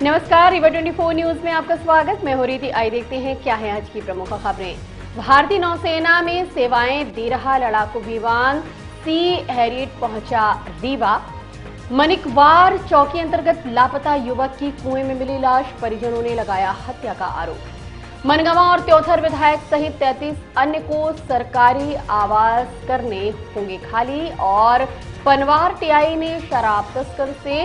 नमस्कार, रीवा 24 न्यूज में आपका स्वागत। मैं हो रही थी। आइए देखते हैं क्या है आज की प्रमुख खबरें। भारतीय नौसेना में सेवाएं दे रहा लड़ाकू विमान सी हैरियट पहुंचा रीवा। मनिकवार चौकी अंतर्गत लापता युवक की कुएं में मिली लाश, परिजनों ने लगाया हत्या का आरोप। मनगांव और त्योथर विधायक सहित 33 अन्य को सरकारी आवास करने होंगे खाली। और पनवार टीआई ने शराब तस्कर से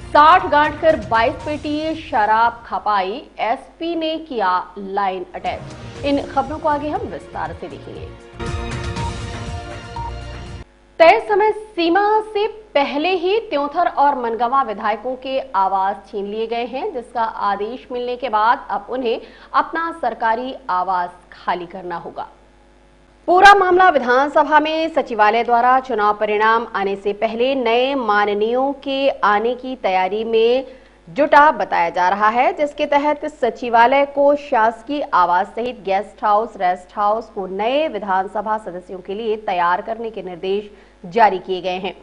60 गांठ कर 22 पेटी शराब खपाई। एसपी ने किया लाइन अटैच। इन खबरों को आगे हम विस्तार से देखेंगे। तय समय सीमा से पहले ही त्योथर और मनगांव विधायकों के आवास छीन लिए गए हैं, जिसका आदेश मिलने के बाद अब उन्हें अपना सरकारी आवास खाली करना होगा। पूरा मामला विधानसभा में सचिवालय द्वारा चुनाव परिणाम आने से पहले नए माननीयों के आने की तैयारी में जुटा बताया जा रहा है, जिसके तहत सचिवालय को शासकीय आवास सहित गेस्ट हाउस, रेस्ट हाउस को नए विधानसभा सदस्यों के लिए तैयार करने के निर्देश जारी किए गए हैं।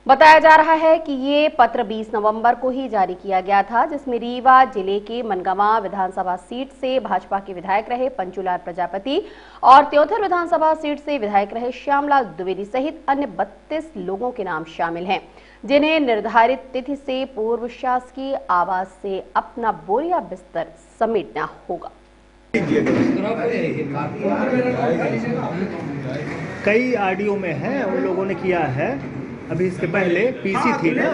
बताया जा रहा है कि ये पत्र 20 नवंबर को ही जारी किया गया था, जिसमें रीवा जिले के मनगांव विधानसभा सीट से भाजपा के विधायक रहे पंचूलाल प्रजापति और त्योथर विधानसभा सीट से विधायक रहे श्यामलाल द्विवेदी सहित अन्य 32 लोगों के नाम शामिल हैं, जिन्हें निर्धारित तिथि से पूर्व शासकीय आवास से अपना बोरिया बिस्तर समेटना होगा। कई आरडीओ में है, उन लोगों ने किया है। अभी इसके पहले पीसी थी ना,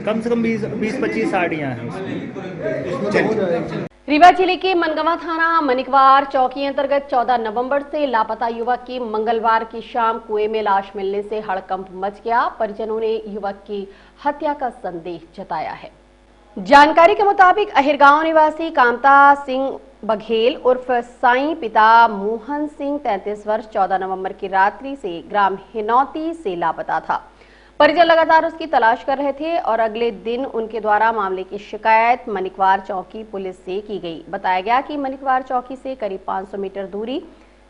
कम से कम 20-25 आरडियां हैं उसमें। रीवा जिले के मनगांव थाना मनिकवार चौकी अंतर्गत 14 नवंबर से लापता युवक की मंगलवार की शाम कुएं में लाश मिलने से हड़कंप मच गया। परिजनों ने युवक की हत्या का संदेह जताया है। जानकारी के मुताबिक अहिरगांव निवासी कामता सिंह बघेल उर्फ साईं पिता मोहन सिंह 33 वर्ष 14 नवंबर की रात्रि से ग्राम हिनौती से लापता था। परिजन लगातार उसकी तलाश कर रहे थे और अगले दिन उनके द्वारा मामले की शिकायत मनिकवार चौकी पुलिस से की गई। बताया गया कि मनिकवार चौकी से करीब 500 मीटर दूरी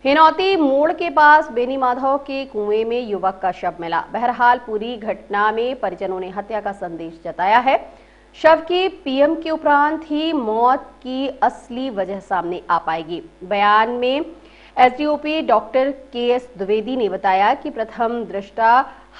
हिनौती मोड़ के पास बेनी माधव के कुएं में युवक का शव मिला। बहरहाल पूरी घटना में परिजनों ने हत्या का संदेश जताया है। शव की पीएम के उपरांत ही मौत की असली वजह सामने आ पाएगी। बयान में एसडीओपी डॉक्टर केएस द्विवेदी ने बताया कि प्रथम दृष्टा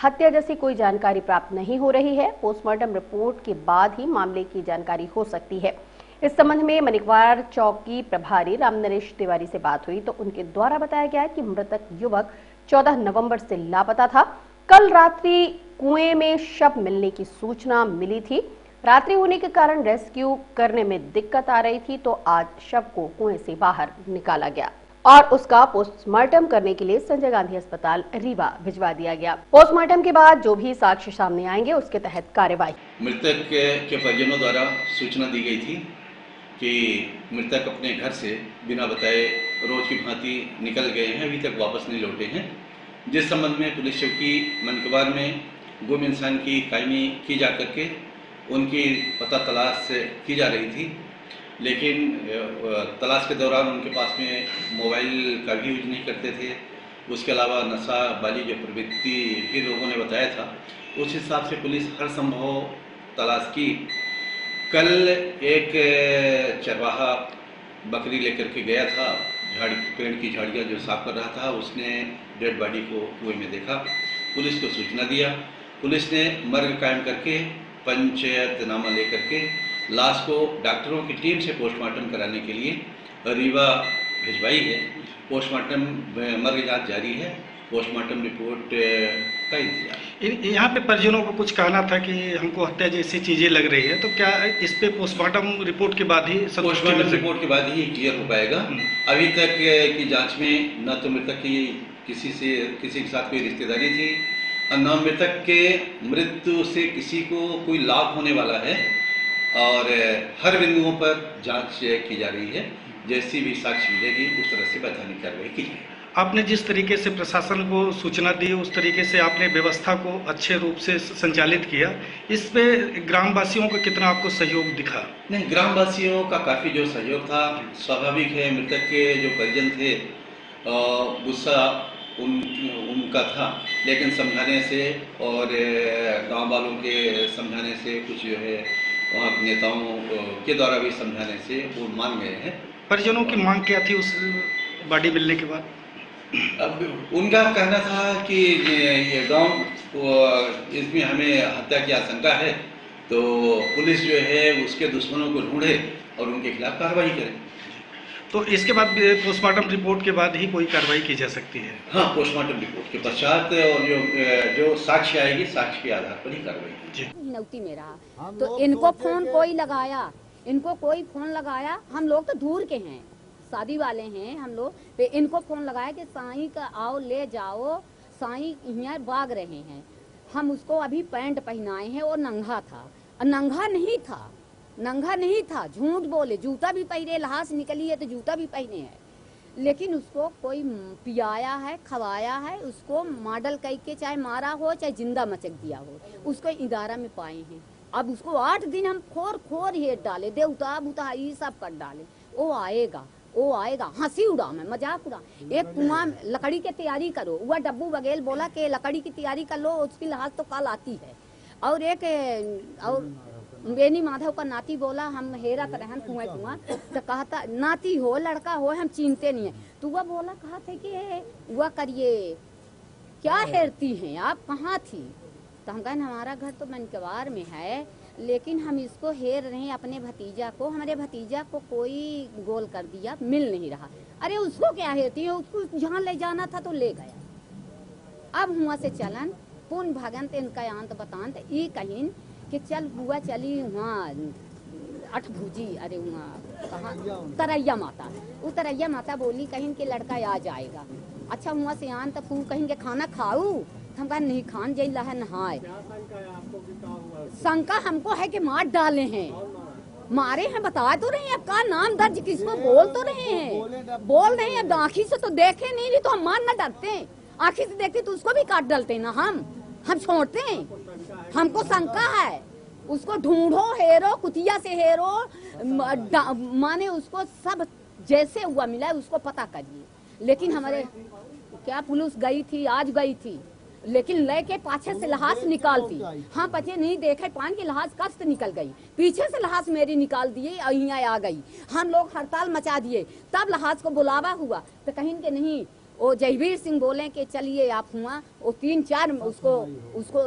हत्या जैसी कोई जानकारी प्राप्त नहीं हो रही है। पोस्टमार्टम रिपोर्ट के बाद ही मामले की जानकारी हो सकती है। इस संबंध में मनिकवार चौकी प्रभारी रामनरेश तिवारी से बात हुई तो उनके द्वारा बताया गया कि मृतक युवक 14 नवंबर से लापता था। कल रात्रि कुएं में शव मिलने की सूचना मिली थी। रात्रि होने के कारण रेस्क्यू करने में दिक्कत आ रही थी, तो आज शव को कुएं से बाहर निकाला गया और उसका पोस्टमार्टम करने के लिए संजय गांधी अस्पताल रीवा भिजवा दिया गया। पोस्टमार्टम के बाद जो भी साक्ष्य सामने आएंगे उसके तहत कार्यवाही। मृतक के परिजनों द्वारा सूचना दी गई थी कि मृतक अपने घर से बिना बताए रोज की भांति निकल गए हैं, अभी तक वापस नहीं लौटे हैं। जिस संबंध में पुलिस चौकी मनकवार में गुम इंसान की कायमी की जा करके उनकी पता तलाश की जा रही थी, लेकिन तलाश के दौरान उनके पास में मोबाइल का भी यूज नहीं करते थे। उसके अलावा नशा वाली जो प्रवृत्ति भी लोगों ने बताया था, उस हिसाब से पुलिस हर संभव तलाश की। कल एक चरवाहा बकरी लेकर के गया था, पेड़ की झाड़ियाँ जो साफ कर रहा था, उसने डेड बॉडी को कुएं में देखा। पुलिस को सूचना दिया। पुलिस ने मर्ग कायम करके पंचायतनामा लेकर के लाश को डॉक्टरों की टीम से पोस्टमार्टम कराने के लिए रीवा भिजवाई है। पोस्टमार्टम मर्ग जांच जारी है। पोस्टमार्टम रिपोर्ट का इंतजार। यहाँ पे परिजनों को कुछ कहना था कि हमको हत्या जैसी चीजें लग रही है, तो क्या इस पे पोस्टमार्टम रिपोर्ट के बाद ही पोस्टमार्टम रिपोर्ट के बाद ही क्लियर हो पाएगा। अभी तक की जांच में न तो मृतक की किसी के साथ कोई रिश्तेदारी थी, न मृतक के मृत्यु से किसी को कोई लाभ होने वाला है, और हर बिंदुओं पर जांच की जा रही है। जैसी भी साक्ष्य मिलेगी उस तरह से वैधानिक कार्रवाई की जाएगी। आपने जिस तरीके से प्रशासन को सूचना दी, उस तरीके से आपने व्यवस्था को अच्छे रूप से संचालित किया, इस पे ग्रामवासियों का कितना आपको सहयोग दिखा? नहीं, ग्रामवासियों का काफ़ी जो सहयोग था, स्वाभाविक है। मृतक के जो परिजन थे गुस्सा उनका था, लेकिन समझाने से और गांव वालों के समझाने से कुछ जो है वहाँ के नेताओं के द्वारा भी समझाने से वो मान गए हैं। परिजनों की मांग क्या थी उस बॉडी मिलने के बाद? अब उनका कहना था कि ये गांव इसमें हमें हत्या की आशंका है, तो पुलिस जो है उसके दुश्मनों को ढूंढे और उनके खिलाफ कार्रवाई करे। तो इसके बाद पोस्टमार्टम रिपोर्ट के बाद ही कोई कार्रवाई की जा सकती है? हाँ, पोस्टमार्टम रिपोर्ट के पश्चात और जो साक्ष्य आएगी, साक्ष्य के आधार पर ही कार्रवाई की। नौती में रहा तो इनको फोन कोई फोन लगाया, हम लोग तो दूर के हैं, शादी वाले हैं हम लोग, पे इनको फोन लगाया कि साईं का आओ ले जाओ, साईं यहाँ भाग रहे हैं। हम उसको अभी पैंट पहनाए हैं और नंगा था, नंगा नहीं था, झूठ बोले, जूता भी पहने, लहास निकली है तो जूता भी पहने हैं, लेकिन उसको कोई पियाया है, खवाया है, उसको मॉडल कह के चाहे मारा हो चाहे जिंदा मचक दिया हो, उसको इदारा में पाए हैं। अब उसको 8 दिन हम खोर हेट डाले, देवता बुता ये सब कर डाले, वो आएगा, हंसी उड़ा में मजाक उड़ा। एक कुआं लकड़ी की तैयारी करो, वह डब्बू बघेल बोला कि लकड़ी की तैयारी कर लो, उसकी लहाज तो कल आती है। और बेनी माधव का नाती बोला हम हेरा रहन कुआं तो कहता नाती हो लड़का हो हम चिंते नहीं है, तो वह बोला कहा थे कि वह करिए क्या हेरती हैं आप, कहाँ थी? तो हम कहें हमारा घर तो मनकवार में है, लेकिन हम इसको हेर रहे हैं अपने भतीजा को, हमारे भतीजा को कोई गोल कर दिया, मिल नहीं रहा। अरे उसको क्या हेरती है, उसको जहाँ ले जाना था तो ले गया। अब हुआ से चलन पुन भगन ते इनका अंत बतान ते ई कहीं कि चल बुआ चली वहाँ 8 भूजी, अरे वहाँ कहाँ तरैया माता, वो तरैया माता बोली कहीं के लड़का आ जाएगा। अच्छा हुआ से आन तब कहीं के खाना खाऊ, हम कहा नहीं खान जैला है नहाए। शंका हमको है कि मार डाले हैं, मारे हैं, बता तो रहे हैं, अब का नाम दर्ज किसको बोल तो रहे हैं, अब आँखी से तो देखे नहीं तो हम मार न डरते, आँखी से देखते तो उसको भी काट डालते ना, हम छोड़ते हैं। हमको शंका है, उसको ढूंढो, हेरो, कुतिया से हेरो, माने उसको सब जैसे हुआ मिला है उसको पता करिए। लेकिन हमारे क्या पुलिस गई थी, आज गई थी, लेकिन लेके पाछे से लहास निकालती, हाँ पचे नहीं देखे पान की लहास कष्ट निकल गई, पीछे से लहास मेरी निकाल दिए और यहाँ आ गई। हम लोग हड़ताल मचा दिए, तब लहास को बुलावा हुआ तो कहीं के नहीं, वो जयवीर सिंह बोले कि चलिए आप हुआ, वो 3-4 उसको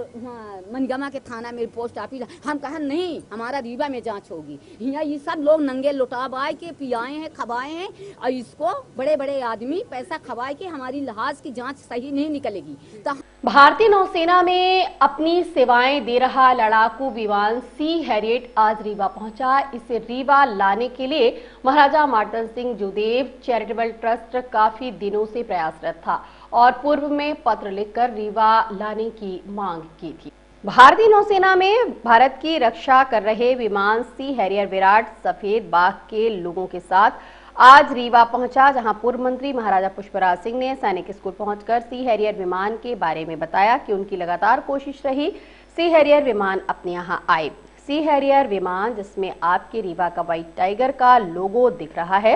मनगमा के थाना में पोस्ट ऑफिस, हम कहा नहीं हमारा रीवा में जांच होगी। यहाँ ये सब लोग नंगे लुटाबाए के पियाए हैं, खवाए हैं, और इसको बड़े बड़े आदमी पैसा खवाए के हमारी लहाज की जांच सही नहीं निकलेगी। तो भारतीय नौसेना में अपनी सेवाएं दे रहा लड़ाकू विमान सी हैरियट आज रीवा पहुंचा। इसे रीवा लाने के लिए महाराजा मार्तन सिंह जुदेव चैरिटेबल ट्रस्ट काफी दिनों से प्रयासरत था और पूर्व में पत्र लिखकर रीवा लाने की मांग की थी। भारतीय नौसेना में भारत की रक्षा कर रहे विमान सी हैरियर विराट सफेद बाघ के लोगों के साथ आज रीवा पहुंचा, जहां पूर्व मंत्री महाराजा पुष्पराज सिंह ने सैनिक स्कूल पहुंचकर सी हैरियर विमान के बारे में बताया कि उनकी लगातार कोशिश रही सी हैरियर विमान अपने यहां आए। सी हैरियर विमान जिसमें आपके रीवा का व्हाइट टाइगर का लोगो दिख रहा है,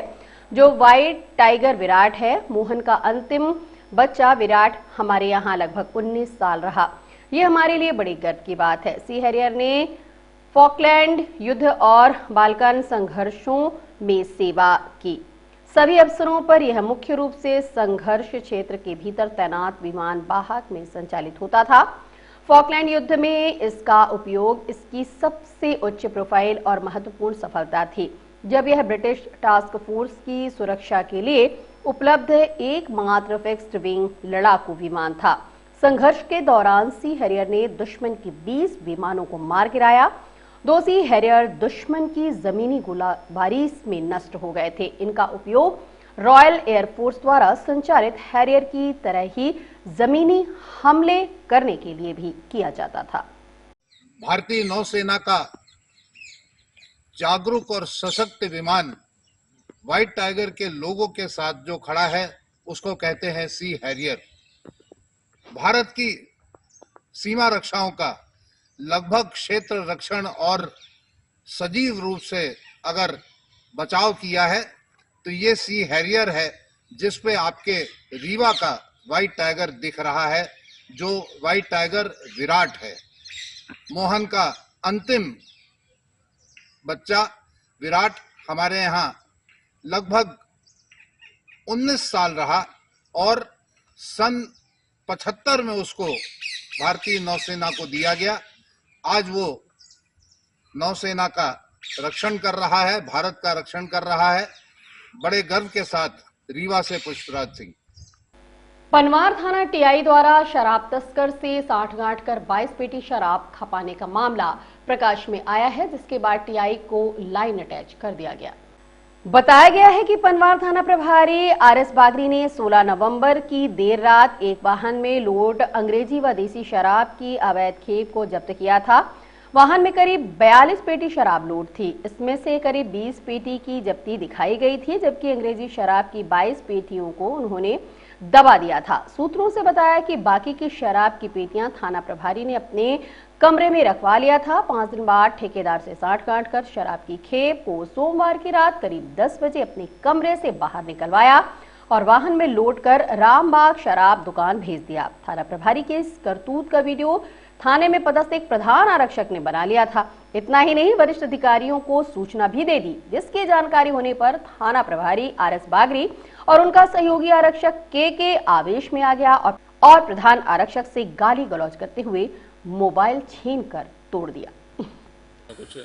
जो व्हाइट टाइगर विराट है। मोहन का अंतिम बच्चा विराट हमारे यहाँ लगभग 19 साल रहा। ये हमारे लिए बड़ी गर्व की बात है। सी हैरियर ने फॉकलैंड युद्ध और बाल्कन संघर्षों में सेवा की। सभी अवसरों पर यह मुख्य रूप से संघर्ष क्षेत्र के भीतर तैनात विमान वाहक में संचालित होता था। फॉकलैंड युद्ध में इसका उपयोग इसकी सबसे उच्च प्रोफाइल और महत्वपूर्ण सफलता थी, जब यह ब्रिटिश टास्क फोर्स की सुरक्षा के लिए उपलब्ध एकमात्र फिक्स्ड विंग लड़ाकू विमान था। संघर्ष के दौरान सी हैरियर ने दुश्मन के 20 विमानों को मार गिराया। 2 सी हैरियर दुश्मन की जमीनी गोलाबारी में नष्ट हो गए थे। इनका उपयोग रॉयल एयरफोर्स द्वारा संचालित हैरियर की तरह ही जमीनी हमले करने के लिए भी किया जाता था। भारतीय नौसेना का जागरूक और सशक्त विमान व्हाइट टाइगर के लोगों के साथ जो खड़ा है उसको कहते हैं सी हैरियर। भारत की सीमा रक्षाओं का लगभग क्षेत्र रक्षण और सजीव रूप से अगर बचाव किया है तो ये सी हैरियर है, जिस पे आपके रीवा का व्हाइट टाइगर दिख रहा है, जो व्हाइट टाइगर विराट है। मोहन का अंतिम बच्चा विराट हमारे यहाँ लगभग 19 साल रहा और सन 75 में उसको भारतीय नौसेना को दिया गया। आज वो नौसेना का रक्षण कर रहा है, भारत का रक्षण कर रहा है। बड़े गर्व के साथ रीवा से पुष्पराज सिंह। पनवार थाना टीआई द्वारा शराब तस्कर से साठगांठ कर 22 पेटी शराब खपाने का मामला प्रकाश में आया है, जिसके बाद टीआई को लाइन अटैच कर दिया गया। बताया गया है कि पनवार थाना प्रभारी आरएस बागरी ने 16 नवंबर की देर रात एक वाहन में लोड अंग्रेजी व देसी शराब की अवैध खेप को जब्त किया था। वाहन में करीब 42 पेटी शराब लोड थी। इसमें से करीब 20 पेटी की जब्ती दिखाई गई थी, जबकि अंग्रेजी शराब की 22 पेटियों को उन्होंने दबा दिया था। सूत्रों से बताया कि बाकी की शराब की पेटियां थाना प्रभारी ने अपने कमरे में रखवा लिया था। 5 दिन बाद ठेकेदार से साठगांठ कर शराब की खेप को सोमवार की रात करीब 10 बजे अपने कमरे से बाहर निकलवाया और वाहन में लोड कर रामबाग शराब दुकान भेज दिया। थाना प्रभारी के इस करतूत का वीडियो थाने में पदस्थ एक प्रधान आरक्षक ने बना लिया था। इतना ही नहीं, वरिष्ठ अधिकारियों को सूचना भी दे दी, जिसकी जानकारी होने पर थाना प्रभारी आरएस बागरी और उनका सहयोगी आरक्षक के आवेश में आ गया और प्रधान आरक्षक से गाली गलौज करते हुए मोबाइल छीनकर तोड़ दिया। कुछ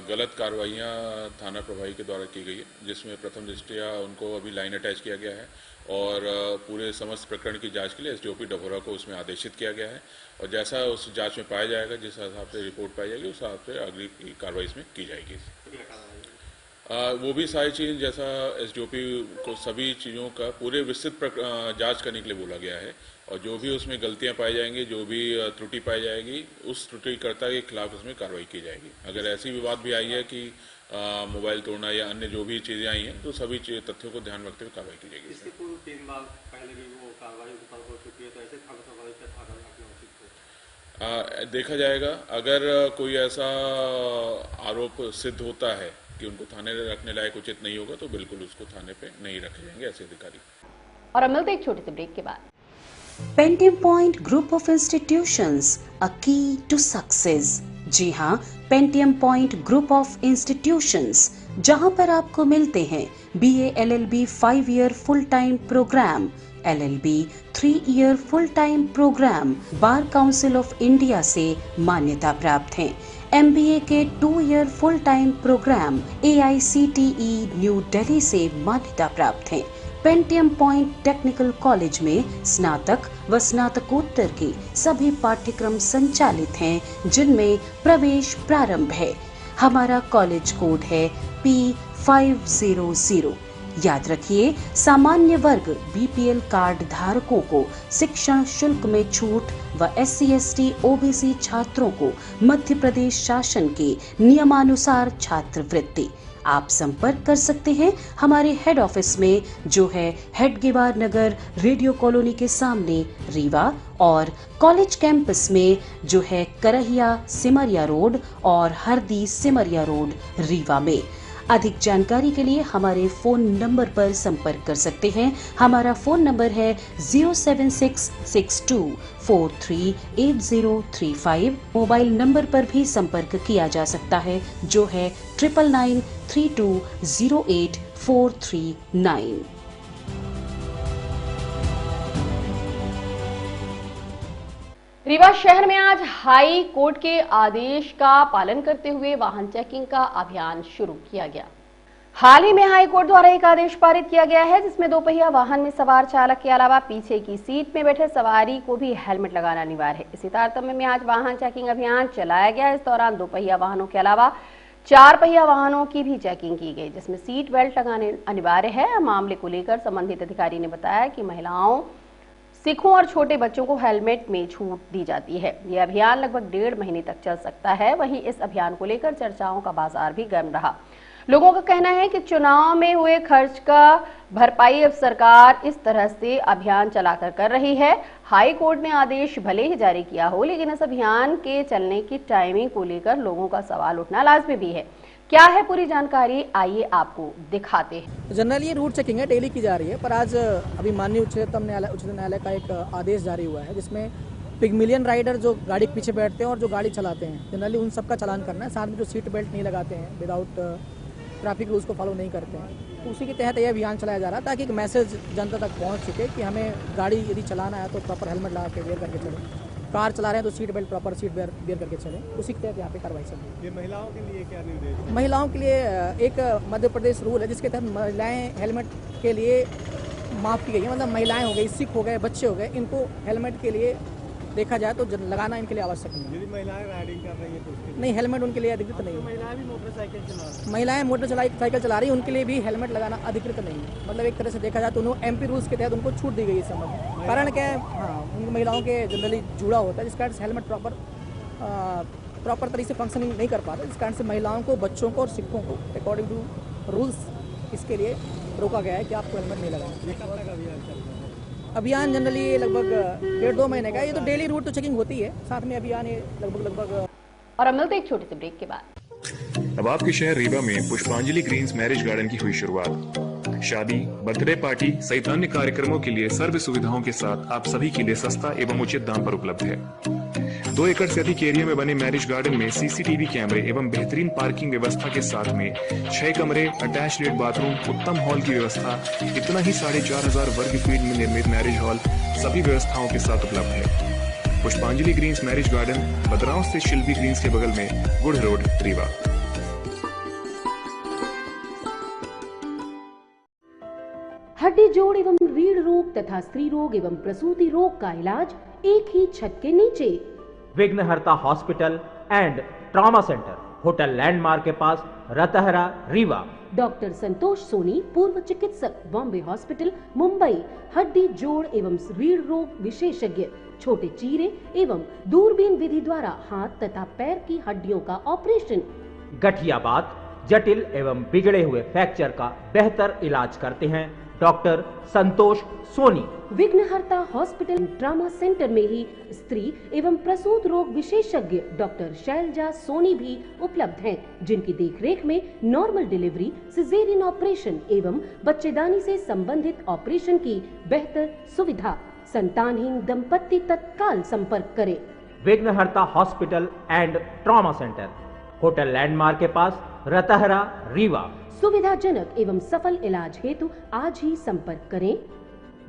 गलत कार्रवाइयां थाना प्रभारी के द्वारा की गई है, जिसमें प्रथम दृष्टया उनको अभी लाइन अटैच किया गया है और पूरे समस्त प्रकरण की जांच के लिए एसडीओपी डभौरा को उसमें आदेशित किया गया है और जैसा उस जांच में पाया जाएगा, जिस हिसाब से रिपोर्ट पाई जाएगी, उस हिसाब से अगली कार्रवाई इसमें की जाएगी। वो भी सारी चीज़ जैसा एसडीओपी को सभी चीज़ों का पूरे विस्तृत जांच करने के लिए बोला गया है और जो भी उसमें गलतियां पाई जाएंगी, जो भी त्रुटि पाई जाएगी, उस त्रुटिकर्ता के खिलाफ इसमें कार्रवाई की जाएगी। अगर ऐसी विवाद भी आई है कि मोबाइल तोड़ना या अन्य जो भी चीज़ें आई हैं, तो सभी तथ्यों को ध्यान रखते हुए कार्रवाई की जाएगी। इससे पूर्व 3 बार पहले भी वो कार्रवाई हो चुकी है, तो ऐसे थाना प्रभारी पे थाना रखना उचित है। देखा जाएगा, अगर कोई ऐसा आरोप सिद्ध होता है कि उनको थाने रखने लायक उचित नहीं होगा, तो बिल्कुल उसको थाने पे नहीं रखे जाएंगे ऐसे अधिकारी। और अब मिलते एक छोटे से ब्रेक के बाद। Pentium point group of institutions, a key to success. जी हाँ, Pentium point group of institutions, जहाँ पर आपको मिलते हैं BA LLB 5 year full time program, LLB 3 year full time program, bar council of India से मान्यता प्राप्त हैं। MBA के 2 year full time program AICTE New Delhi से मान्यता प्राप्त हैं। पेंटियम पॉइंट टेक्निकल कॉलेज में स्नातक व स्नातकोत्तर के सभी पाठ्यक्रम संचालित हैं, जिनमें प्रवेश प्रारंभ है। हमारा कॉलेज कोड है P500। याद रखिए, सामान्य वर्ग BPL कार्ड धारकों को शिक्षण शुल्क में छूट व SC ST OBC छात्रों को मध्य प्रदेश शासन के नियमानुसार छात्रवृत्ति। आप संपर्क कर सकते हैं हमारे हेड ऑफिस में, जो है हेडगेवार नगर रेडियो कॉलोनी के सामने रीवा, और कॉलेज कैंपस में जो है करहिया सिमरिया रोड और हरदी सिमरिया रोड रीवा में। अधिक जानकारी के लिए हमारे फोन नंबर पर संपर्क कर सकते हैं। हमारा फोन नंबर है 07662438035। मोबाइल नंबर पर भी संपर्क किया जा सकता है, जो है 9992084439। रीवा शहर में आज हाई कोर्ट के आदेश का पालन करते हुए वाहन चेकिंग का अभियान शुरू किया गया। हाल ही में हाई कोर्ट द्वारा एक आदेश पारित किया गया है, जिसमें दोपहिया वाहन में सवार चालक के अलावा पीछे की सीट में बैठे सवारी को भी हेलमेट लगाना अनिवार्य है। इसी तारतम्य में आज वाहन चेकिंग अभियान चलाया गया। इस दौरान दोपहिया वाहनों के अलावा 4 पहिया वाहनों की भी चेकिंग की गई, जिसमें सीट बेल्ट लगाने अनिवार्य है। मामले को लेकर संबंधित अधिकारी ने बताया कि महिलाओं, सिखों और छोटे बच्चों को हेलमेट में छूट दी जाती है। यह अभियान लगभग 1.5 महीने तक चल सकता है। वहीं इस अभियान को लेकर चर्चाओं का बाजार भी गर्म रहा। लोगों का कहना है कि चुनाव में हुए खर्च का भरपाई अब सरकार इस तरह से अभियान चलाकर कर रही है। हाई कोर्ट ने आदेश भले ही जारी किया हो, लेकिन इस अभियान के चलने की टाइमिंग को लेकर लोगों का सवाल उठना लाजमी भी है। क्या है पूरी जानकारी, आइए आपको दिखाते हैं। जनरली ये रूट चेकिंग है, डेली की जा रही है, पर आज अभी माननीय उच्चतम न्यायालय का एक आदेश जारी हुआ है, जिसमें पिगमिलियन राइडर जो गाड़ी के पीछे बैठते हैं और जो गाड़ी चलाते हैं, जनरली उन सबका चालान करना है। साथ में जो सीट बेल्ट नहीं लगाते हैं, विदाउट ट्रैफिक रूल्स को फॉलो नहीं करते हैं, तो उसी के तहत ये अभियान चलाया जा रहा है ताकि एक मैसेज जनता तक पहुंच सके कि हमें गाड़ी यदि चलाना है तो प्रॉपर हेलमेट लगा के वेयर करके चलें, कार चला रहे हैं तो seat belt proper seat wear करके चलें। उसी के तहत यहाँ पे कार्रवाई चल रही है। ये महिलाओं के लिए क्या निर्देश? महिलाओं के लिए एक मध्य प्रदेश रूल है जिसके तहत महिलाएं हेलमेट के लिए माफ़ की गई है। मतलब महिलाएं हो गई, सिख हो गए, बच्चे हो गए, इनको हेलमेट के लिए देखा जाए तो लगाना इनके लिए आवश्यक नहीं है। यदि महिलाएं राइडिंग कर रही हैं तो उसके नहीं, हेलमेट उनके लिए अधिकृत नहीं है। महिलाएं भी मोटरसाइकिल चला रही हैं। महिलाएं मोटरसाइकिल चला रही हैं, उनके लिए भी हेलमेट लगाना अधिकृत नहीं है। मतलब एक तरह से देखा जाए तो उन्होंने एमपी रूल्स के तहत उनको छूट दी गई है इस संबंध में। कारण क्या है, हाँ, उन महिलाओं के जनरली जुड़ा होता है जिस कारण से हेलमेट प्रॉपर तरीके से फंक्शनिंग नहीं कर पाता, जिस कारण से महिलाओं को, बच्चों को और सिखों को अकॉर्डिंग टू रूल्स इसके लिए रोका गया है कि आपको हेलमेट नहीं लगाना। ये कब तक अभियान चल रहा है? अभियान जनरली लगभग 1.5-2 महीने का। ये तो डेली रूट तो चेकिंग होती है, साथ में अभियान ये लगभग। और अब मिलते एक छोटे से ब्रेक के बाद। अब आपके शहर रीवा में पुष्पांजलि ग्रीन्स मैरिज गार्डन की हुई शुरुआत। शादी, बर्थडे पार्टी सहित अन्य कार्यक्रमों के लिए सर्व सुविधाओं के साथ आप सभी के लिए सस्ता एवं उचित दाम पर उपलब्ध है। 2 एकड़ से अधिक एरिया में बने मैरिज गार्डन में सीसीटीवी कैमरे एवं बेहतरीन पार्किंग व्यवस्था के साथ में 6 कमरे, अटैच लेट बाथरूम, उत्तम हॉल की व्यवस्था, इतना ही 4500 वर्ग फीट में निर्मित मैरिज हॉल सभी व्यवस्थाओं के साथ उपलब्ध है। पुष्पांजलि ग्रीन्स मैरिज गार्डन बदराव स्थित शिल्पी ग्रीन्स के बगल में गुड़ रोड, रीवा। हड्डी जोड़ एवं रीढ़ रोग तथा स्त्री रोग एवं प्रसूति रोग का इलाज एक ही छत के नीचे। विघ्नहर्ता hospital and trauma centre, hotel landmark के पास, रतहरा, रीवा। डॉक्टर संतोष सोनी, पूर्व चिकित्सक, बॉम्बे हॉस्पिटल, मुंबई। हड्डी जोड़ एवं रीढ़ रोग विशेषज्ञ, छोटे चीरे एवं दूरबीन विधि द्वारा हाथ तथा पैर की हड्डियों का ऑपरेशन। गठियाबात, जटिल एवं बिगड़े हुए फ्रैक्चर का बेहतर इलाज करते हैं डॉक्टर संतोष सोनी। विघ्नहर्ता हॉस्पिटल ट्रॉमा सेंटर में ही स्त्री एवं प्रसूत रोग विशेषज्ञ डॉक्टर शैलजा सोनी भी उपलब्ध हैं, जिनकी देखरेख में नॉर्मल डिलीवरी, सिजेरियन ऑपरेशन एवं बच्चेदानी से संबंधित ऑपरेशन की बेहतर सुविधा। संतानहीन दंपत्ति तत्काल संपर्क करें। विघ्नहर्ता hospital and trauma centre, hotel landmark के पास, रतहरा, रीवा। सुविधाजनक एवं सफल इलाज हेतु आज ही संपर्क करें।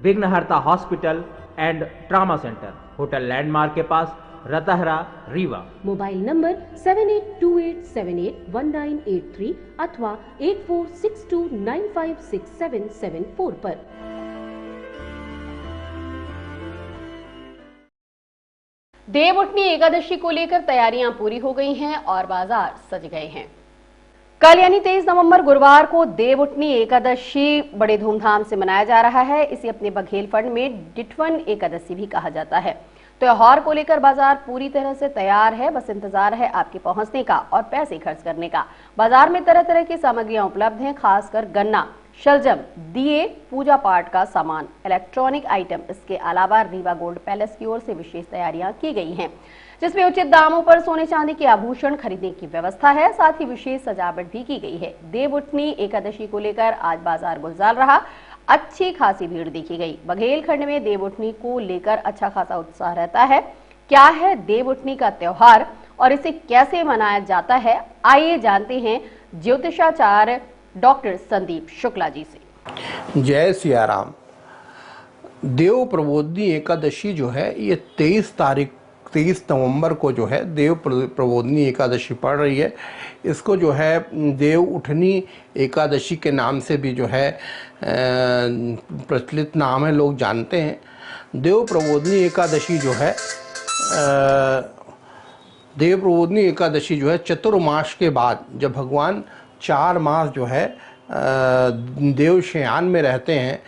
विघ्नहर्ता hospital and trauma centre, hotel landmark के पास, रतहरा, रीवा। मोबाइल नंबर 7828781983 अथवा 8462956774 पर। देवउठनी एकादशी को लेकर तैयारियां पूरी हो गई हैं और बाजार सज गए हैं। कल यानी 23 नवंबर गुरुवार को देवउठनी एकादशी बड़े धूमधाम से मनाया जा रहा है। इसे अपने बघेलखंड में डिठवन एकादशी भी कहा जाता है। त्योहार को लेकर बाजार पूरी तरह से तैयार है, बस इंतजार है आपके पहुंचने का और पैसे खर्च करने का। बाजार में तरह तरह की सामग्रियां उपलब्ध हैं, खासकर गन्ना, शलजम, दिए, पूजा पाठ का सामान, इलेक्ट्रॉनिक आइटम। इसके अलावा रीवा गोल्ड पैलेस की ओर से विशेष तैयारियां की गई हैं, जिसमें उचित दामों पर सोने चांदी के आभूषण खरीदने की व्यवस्था है। साथ ही विशेष सजावट भी की गई है। देवउठनी एकादशी को लेकर आज बाजार गुलजार रहा, अच्छी खासी भीड़ देखी गई। बघेलखंड में देवउठनी को लेकर अच्छा खासा उत्साह रहता है। क्या है देवउठनी का त्योहार और इसे कैसे मनाया जाता है, आइए जानते हैं ज्योतिषाचार्य डॉक्टर संदीप शुक्ला जी से। जय सिया राम। देव प्रबोधनी एकादशी जो है ये 23 नवंबर को जो है देव प्रबोधनी एकादशी पड़ रही है। इसको जो है देव उठनी एकादशी के नाम से भी जो है प्रचलित नाम है, लोग जानते हैं। देव प्रबोधनी एकादशी जो है चतुर्मास के बाद, जब भगवान 4 मास जो है देव शयन में रहते हैं,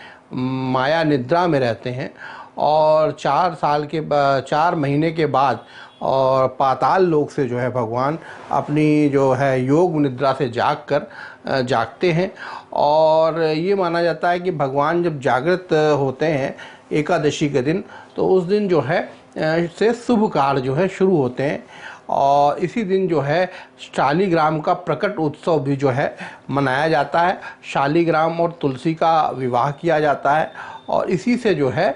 माया निद्रा में रहते हैं, और 4 महीने के बाद और पाताल लोक से जो है भगवान अपनी जो है योग निद्रा से जागते हैं। और ये माना जाता है कि भगवान जब जागृत होते हैं एकादशी के दिन, तो उस दिन जो है से शुभ कार्य जो है शुरू होते हैं। और इसी दिन जो है शालिग्राम का प्रकट उत्सव भी जो है मनाया जाता है। शालिग्राम और तुलसी का विवाह किया जाता है और इसी से जो है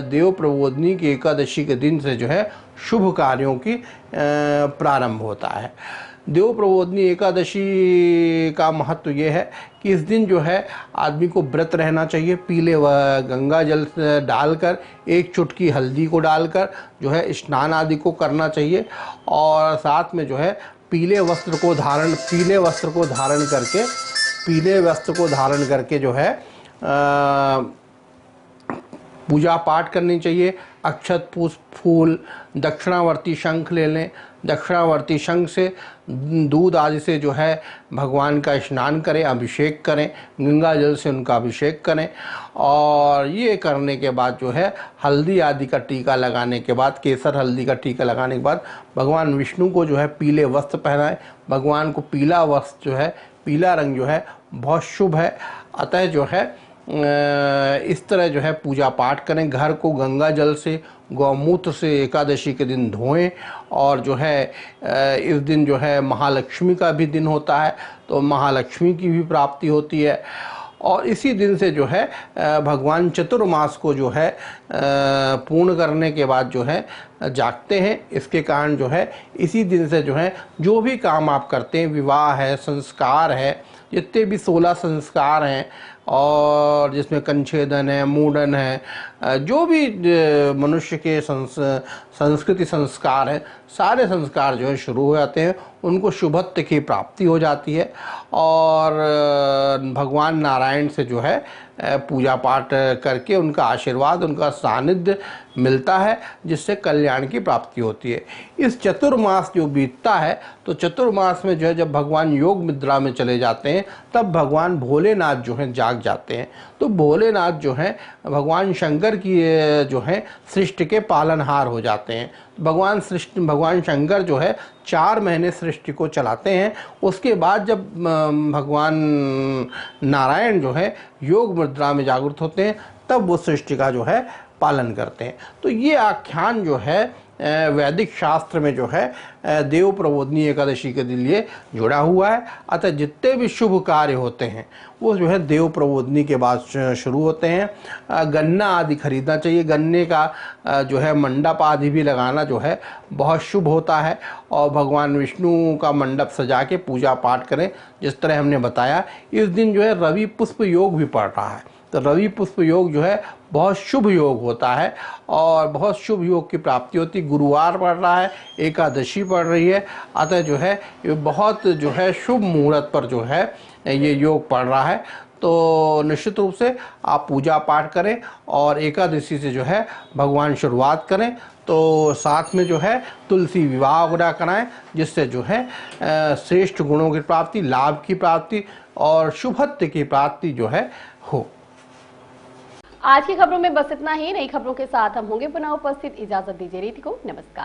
देव प्रबोधनी की एकादशी के दिन से जो है शुभ कार्यों की प्रारंभ होता है। देव प्रबोधनी एकादशी का महत्व ये है कि इस दिन जो है आदमी को व्रत रहना चाहिए। पीले व गंगा जल डालकर एक चुटकी हल्दी को डालकर जो है स्नान आदि को करना चाहिए और साथ में जो है पीले वस्त्र को धारण करके जो है पूजा पाठ करनी चाहिए। अक्षत पुष्प फूल दक्षिणावर्ती शंख ले लें। दक्षिणावर्ती शंख से दूध आदि से जो है भगवान का स्नान करें, अभिषेक करें, गंगा जल से उनका अभिषेक करें और ये करने के बाद जो है हल्दी आदि का टीका लगाने के बाद, केसर हल्दी का टीका लगाने के बाद भगवान विष्णु को जो है पीले वस्त्र पहनाएं। भगवान को पीला वस्त्र जो है, पीला रंग जो है बहुत शुभ है। अतः जो है इस तरह जो है पूजा पाठ करें। घर को गंगा जल से, गौमूत्र से एकादशी के दिन धोएं और जो है इस दिन जो है महालक्ष्मी का भी दिन होता है, तो महालक्ष्मी की भी प्राप्ति होती है। और इसी दिन से जो है भगवान चतुर्मास को जो है पूर्ण करने के बाद जो है जागते हैं। इसके कारण जो है इसी दिन से जो है जो भी काम आप करते हैं, विवाह है, संस्कार है, जितने भी 16 संस्कार हैं और जिसमें कंछेदन है, मुंडन है, जो भी मनुष्य के संस्कृति संस्कार हैं, सारे संस्कार जो है शुरू हो जाते हैं। उनको शुभत्व की प्राप्ति हो जाती है और भगवान नारायण से जो है पूजा पाठ करके उनका आशीर्वाद, उनका सानिध्य मिलता है, जिससे कल्याण की प्राप्ति होती है। इस चतुर्मास जो बीतता है, तो चतुर्मास में जो है जब भगवान योग निद्रा में चले जाते हैं तब भगवान भोलेनाथ जो हैं जाग जाते हैं। तो भोलेनाथ जो हैं भगवान शंकर की जो है सृष्टि के पालनहार हो जाते हैं। भगवान शंकर जो है 4 महीने सृष्टि को चलाते हैं। उसके बाद जब भगवान नारायण जो है योग मुद्रा में जागृत होते हैं तब वो सृष्टि का जो है पालन करते हैं। तो ये आख्यान जो है वैदिक शास्त्र में जो है देव प्रबोधनी एकादशी के लिए जुड़ा हुआ है। अतः जितने भी शुभ कार्य होते हैं वो जो है देव प्रबोधनी के बाद शुरू होते हैं। गन्ना आदि खरीदना चाहिए। गन्ने का जो है मंडप आदि भी लगाना जो है बहुत शुभ होता है और भगवान विष्णु का मंडप सजा के पूजा पाठ करें। जिस तरह हमने बताया, इस दिन जो है रवि पुष्प योग भी पड़ रहा है। तो रवि पुष्प योग जो है बहुत शुभ योग होता है और बहुत शुभ योग की प्राप्ति होती। गुरुवार पड़ रहा है, एकादशी पड़ रही है, अतः जो है ये बहुत जो है शुभ मुहूर्त पर जो है ये योग पड़ रहा है। तो निश्चित रूप से आप पूजा पाठ करें और एकादशी से जो है भगवान शुरुआत करें। तो साथ में जो है तुलसी विवाह वगैरह कराएं, जिससे जो है श्रेष्ठ गुणों की प्राप्ति, लाभ की प्राप्ति और शुभत्व की प्राप्ति जो है हो। आज की खबरों में बस इतना ही। नई खबरों के साथ हम होंगे पुनः उपस्थित। इजाजत दीजिए रीति को। नमस्कार।